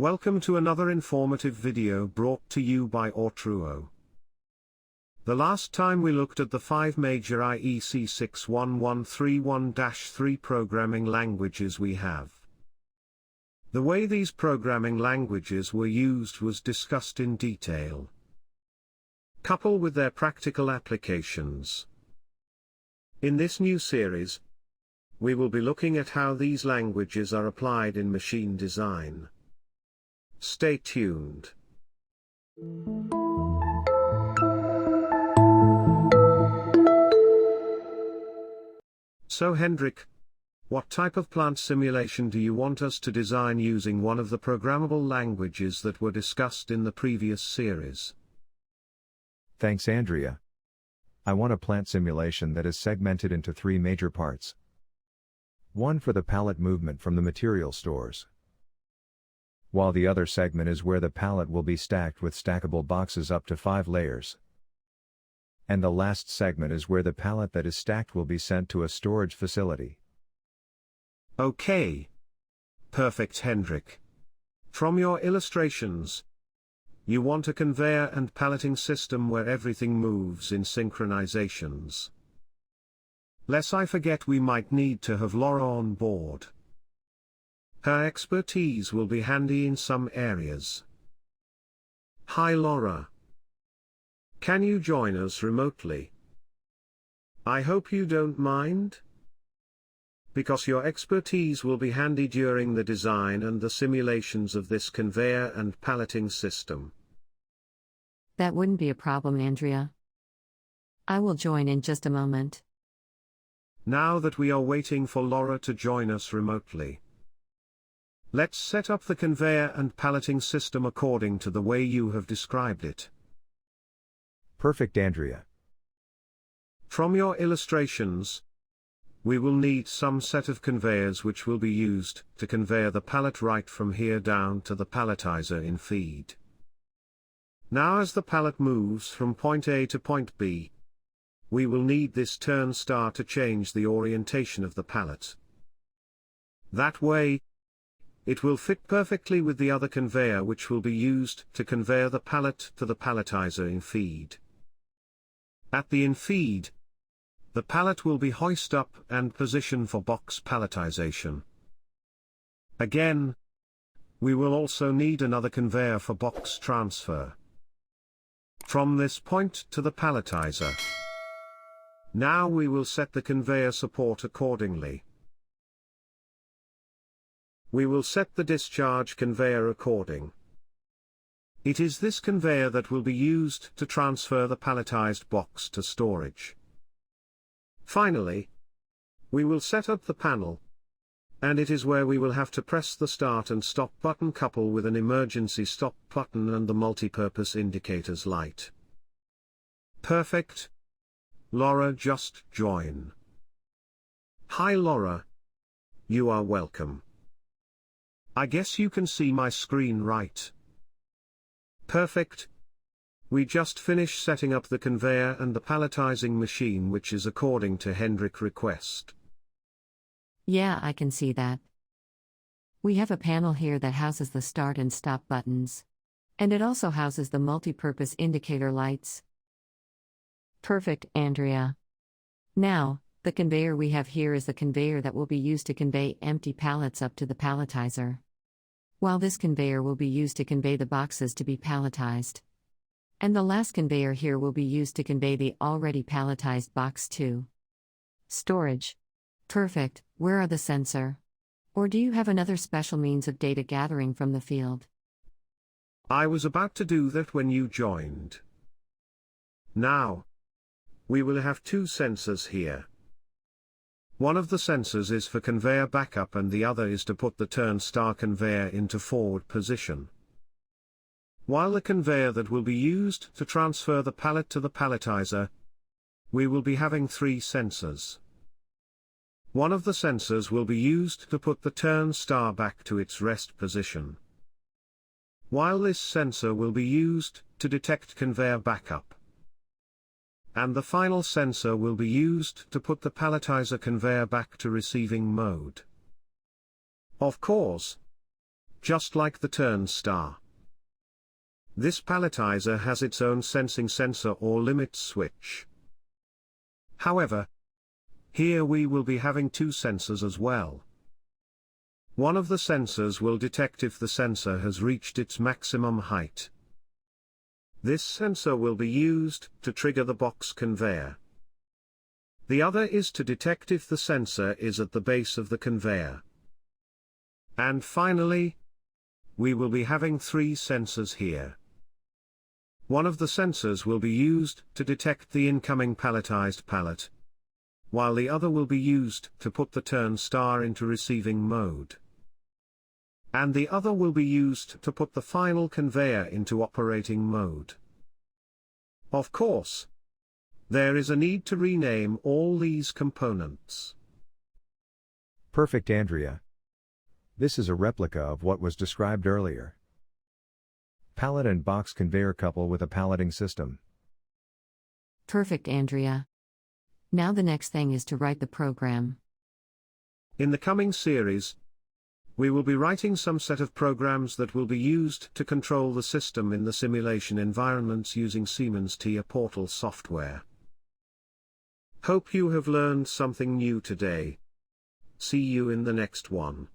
Welcome to another informative video brought to you by Autruo. The last time we looked at the 5 major IEC 61131-3 programming languages we have. The way these programming languages were used was discussed in detail, coupled with their practical applications. In this new series, we will be looking at how these languages are applied in machine design. Stay tuned. So Hendrick, what type of plant simulation do you want us to design using one of the programmable languages that were discussed in the previous series? Thanks, Andrea. I want a plant simulation that is segmented into 3 major parts. One for the pallet movement from the material stores, while the other segment is where the pallet will be stacked with stackable boxes up to 5 layers. And the last segment is where the pallet that is stacked will be sent to a storage facility. Okay. Perfect, Hendrick. From your illustrations, you want a conveyor and palleting system where everything moves in synchronizations. Lest I forget, we might need to have Laura on board. Her expertise will be handy in some areas. Hi Laura. Can you join us remotely? I hope you don't mind, because your expertise will be handy during the design and the simulations of this conveyor and palleting system. That wouldn't be a problem, Andrea. I will join in just a moment. Now that we are waiting for Laura to join us remotely, let's set up the conveyor and palleting system according to the way you have described it. Perfect, Andrea. From your illustrations, we will need some set of conveyors which will be used to convey the pallet right from here down to the palletizer in feed. Now as the pallet moves from point A to point B, we will need this turn star to change the orientation of the pallet. That way, it will fit perfectly with the other conveyor which will be used to convey the pallet to the palletizer in feed. At the in feed, the pallet will be hoisted up and positioned for box palletization. Again, we will also need another conveyor for box transfer from this point to the palletizer. Now we will set the conveyor support accordingly. We will set the discharge conveyor according. It is this conveyor that will be used to transfer the palletized box to storage. Finally, we will set up the panel, and it is where we will have to press the start and stop button coupled with an emergency stop button and the multi-purpose indicators light. Perfect. Laura just join. Hi Laura. You are welcome. I guess you can see my screen right? Perfect. We just finished setting up the conveyor and the palletizing machine, which is according to Hendrick request. Yeah, I can see that. We have a panel here that houses the start and stop buttons. And it also houses the multi-purpose indicator lights. Perfect, Andrea. Now, the conveyor we have here is the conveyor that will be used to convey empty pallets up to the palletizer, while this conveyor will be used to convey the boxes to be palletized. And the last conveyor here will be used to convey the already palletized box to storage. Perfect. Where are the sensor? Or do you have another special means of data gathering from the field? I was about to do that when you joined. Now, we will have 2 sensors here. One of the sensors is for conveyor backup and the other is to put the turn star conveyor into forward position. While the conveyor that will be used to transfer the pallet to the palletizer, we will be having 3 sensors. One of the sensors will be used to put the turn star back to its rest position, while this sensor will be used to detect conveyor backup. And the final sensor will be used to put the palletizer conveyor back to receiving mode. Of course, just like the turn star. This palletizer has its own sensing sensor or limit switch. However, here we will be having two sensors as well. One of the sensors will detect if the sensor has reached its maximum height. This sensor will be used to trigger the box conveyor. The other is to detect if the sensor is at the base of the conveyor. And finally, we will be having three sensors here. One of the sensors will be used to detect the incoming palletized pallet, while the other will be used to put the turn star into receiving mode. And the other will be used to put the final conveyor into operating mode. Of course, there is a need to rename all these components. Perfect, Andrea. This is a replica of what was described earlier. Pallet and box conveyor couple with a palleting system. Perfect, Andrea. Now the next thing is to write the program. In the coming series, we will be writing some set of programs that will be used to control the system in the simulation environments using Siemens TIA Portal software. Hope you have learned something new today. See you in the next one.